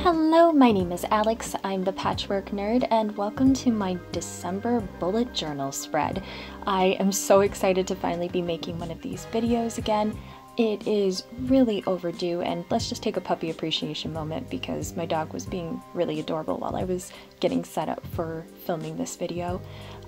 Hello, my name is Alex, I'm the Patchwork Nerd, and welcome to my December bullet journal spread. I am so excited to finally be making one of these videos again. It is really overdue, and let's just take a puppy appreciation moment because my dog was being really adorable while I was getting set up for filming this video.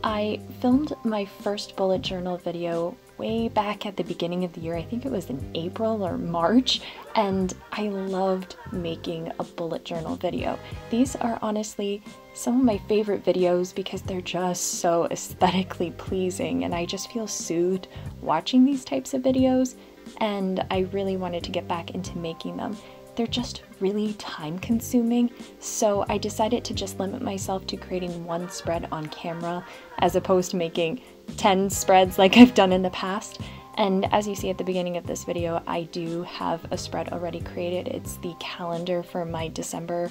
I filmed my first bullet journal video way back at the beginning of the year. I think it was in April or March, and I loved making a bullet journal video. These are honestly some of my favorite videos because they're just so aesthetically pleasing, and I just feel soothed watching these types of videos, and I really wanted to get back into making them. They're just really time consuming, so I decided to just limit myself to creating one spread on camera as opposed to making 10 spreads like I've done in the past. And as you see at the beginning of this video, I do have a spread already created. It's the calendar for my December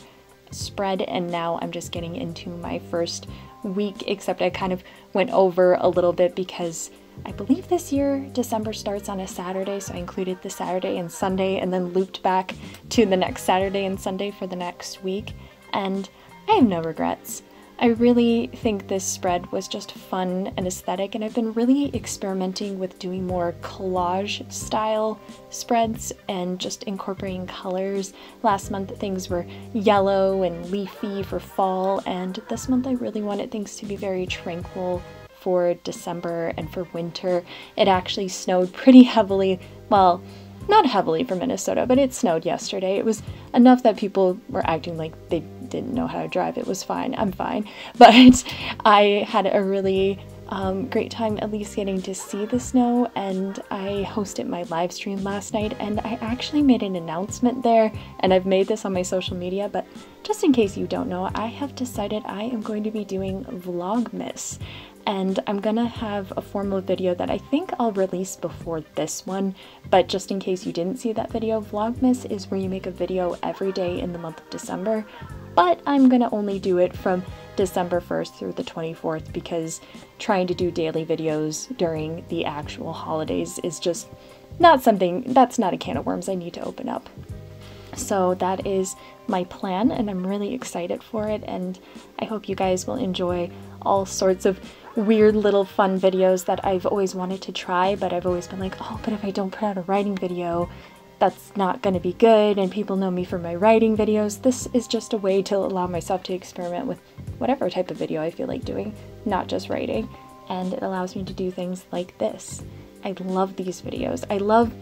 spread, and now I'm just getting into my first week, except I kind of went over a little bit because I believe this year December starts on a Saturday, so I included the Saturday and Sunday and then looped back to the next Saturday and Sunday for the next week, and I have no regrets. I really think this spread was just fun and aesthetic, and I've been really experimenting with doing more collage style spreads and just incorporating colors. Last month things were yellow and leafy for fall, and this month I really wanted things to be very tranquil for December and for winter. It actually snowed pretty heavily, well, not heavily for Minnesota, but it snowed yesterday. It was enough that people were acting like they didn't know how to drive. It was fine, I'm fine. But I had a really great time at least getting to see the snow, and I hosted my live stream last night, and I actually made an announcement there, and I've made this on my social media, but just in case you don't know, I have decided I am going to be doing Vlogmas. And I'm gonna have a formal video that I think I'll release before this one, but just in case you didn't see that video, Vlogmas is where you make a video every day in the month of December, but I'm gonna only do it from December 1st through the 24th because trying to do daily videos during the actual holidays is just not something, that's not a can of worms I need to open up. So that is my plan, and I'm really excited for it, and I hope you guys will enjoy all sorts of weird little fun videos that I've always wanted to try, but I've always been like, oh, but if I don't put out a writing video, that's not going to be good, and people know me for my writing videos. This is just a way to allow myself to experiment with whatever type of video I feel like doing, not just writing, and it allows me to do things like this. I love these videos. I love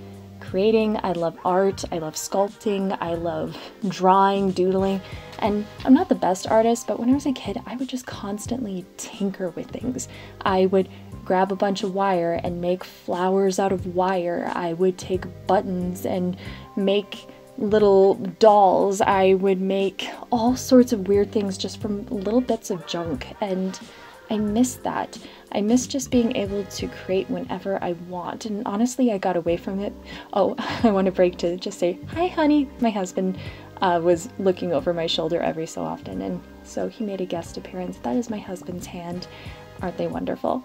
creating, I love art, I love sculpting, I love drawing, doodling, and I'm not the best artist, but when I was a kid, I would just constantly tinker with things. I would grab a bunch of wire and make flowers out of wire. I would take buttons and make little dolls. I would make all sorts of weird things just from little bits of junk, and I miss that. I miss just being able to create whenever I want, and honestly I got away from it. Oh, I want to break to just say, hi honey. My husband was looking over my shoulder every so often, and so he made a guest appearance. That is my husband's hand. Aren't they wonderful?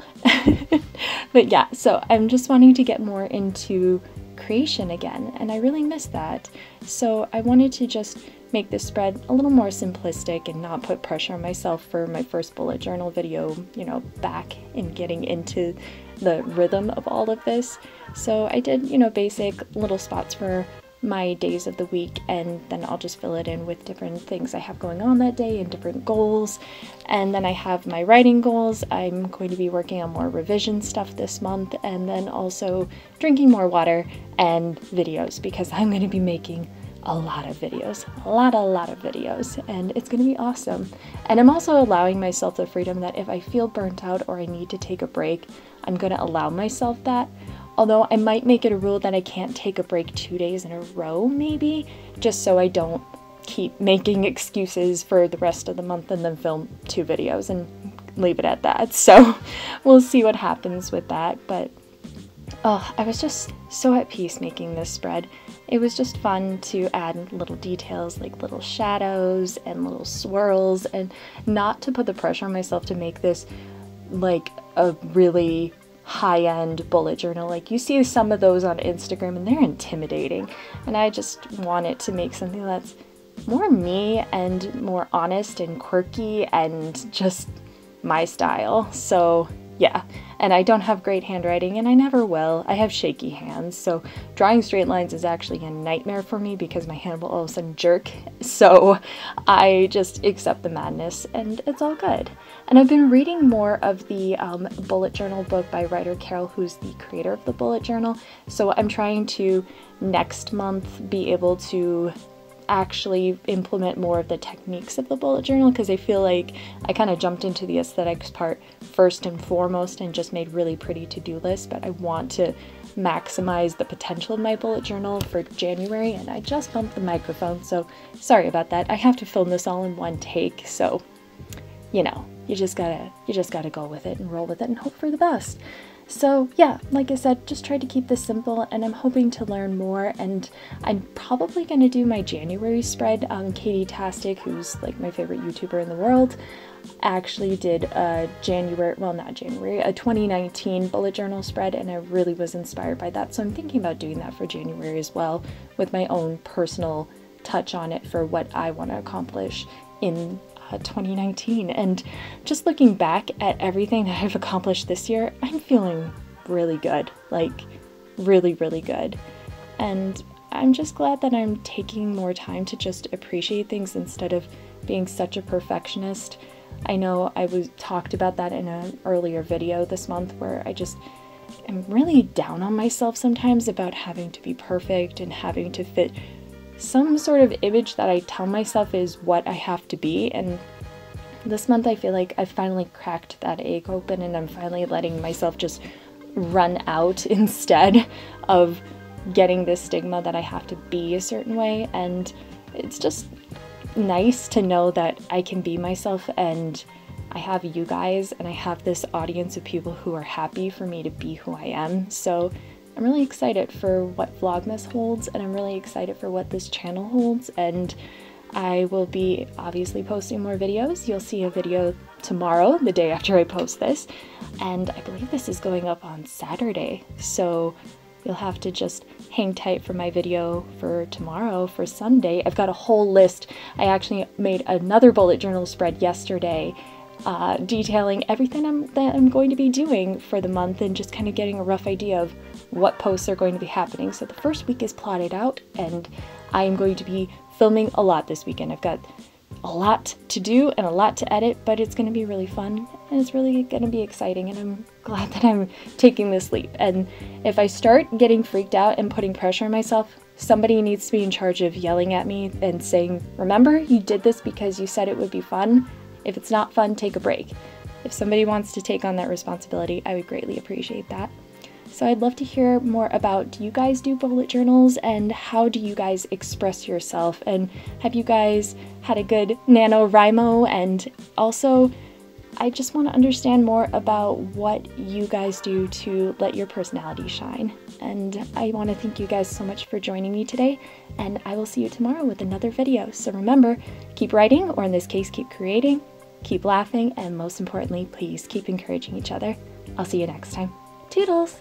But yeah, so I'm just wanting to get more into creation again, and I really miss that. So I wanted to just make this spread a little more simplistic and not put pressure on myself for my first bullet journal video, you know, back in getting into the rhythm of all of this. So I did, you know, basic little spots for my days of the week, and then I'll just fill it in with different things I have going on that day and different goals. And then I have my writing goals. I'm going to be working on more revision stuff this month, and then also drinking more water and videos because I'm going to be making a lot of videos, a lot of videos, and it's gonna be awesome. And I'm also allowing myself the freedom that if I feel burnt out or I need to take a break, I'm gonna allow myself that. Although I might make it a rule that I can't take a break 2 days in a row, maybe, just so I don't keep making excuses for the rest of the month and then film 2 videos and leave it at that. So we'll see what happens with that, but oh, I was just so at peace making this spread. It was just fun to add little details like little shadows and little swirls, and not to put the pressure on myself to make this like a really high-end bullet journal. Like you see some of those on Instagram and they're intimidating, and I just wanted to make something that's more me and more honest and quirky and just my style. So yeah, and I don't have great handwriting, and I never will. I have shaky hands, so drawing straight lines is actually a nightmare for me because my hand will all of a sudden jerk. So I just accept the madness, and it's all good. And I've been reading more of the bullet journal book by writer Carol, who's the creator of the bullet journal. So I'm trying to next month be able to actually implement more of the techniques of the bullet journal, because I feel like I kind of jumped into the aesthetics part first and foremost and just made really pretty to-do lists, but I want to maximize the potential of my bullet journal for January. And I just bumped the microphone, so sorry about that. I have to film this all in one take, so you know, you just gotta go with it and roll with it and hope for the best. So yeah, like I said, just tried to keep this simple, and I'm hoping to learn more, and I'm probably going to do my January spread. Katie Tastic, who's like my favorite YouTuber in the world, actually did a a 2019 bullet journal spread, and I really was inspired by that. So I'm thinking about doing that for January as well, with my own personal touch on it for what I want to accomplish in 2019. And just looking back at everything that I've accomplished this year, I'm feeling really good, like really, really good. And I'm just glad that I'm taking more time to just appreciate things instead of being such a perfectionist. I know I talked about that in an earlier video this month, where I'm really down on myself sometimes about having to be perfect and having to fit some sort of image that I tell myself is what I have to be. And this month I feel like I finally cracked that egg open, and I'm finally letting myself just run out instead of getting this stigma that I have to be a certain way. And it's just nice to know that I can be myself, and I have you guys, and I have this audience of people who are happy for me to be who I am. So I'm really excited for what Vlogmas holds, and I'm really excited for what this channel holds, and I will be obviously posting more videos. You'll see a video tomorrow, the day after I post this, and I believe this is going up on Saturday, so you'll have to just hang tight for my video for tomorrow. For Sunday, I've got a whole list. I actually made another bullet journal spread yesterday, detailing everything that I'm going to be doing for the month, and just kind of getting a rough idea of what posts are going to be happening. So the first week is plotted out, and I am going to be filming a lot this weekend. I've got a lot to do and a lot to edit, but it's going to be really fun, and it's really going to be exciting, and I'm glad that I'm taking this leap. And if I start getting freaked out and putting pressure on myself, somebody needs to be in charge of yelling at me and saying, remember, you did this because you said it would be fun. If it's not fun, take a break. If somebody wants to take on that responsibility, I would greatly appreciate that. So I'd love to hear more about, do you guys do bullet journals, and how do you guys express yourself, and have you guys had a good NaNoWriMo? And also, I just want to understand more about what you guys do to let your personality shine. And I want to thank you guys so much for joining me today, and I will see you tomorrow with another video. So remember, keep writing, or in this case, keep creating, keep laughing, and most importantly, please keep encouraging each other. I'll see you next time. Toodles!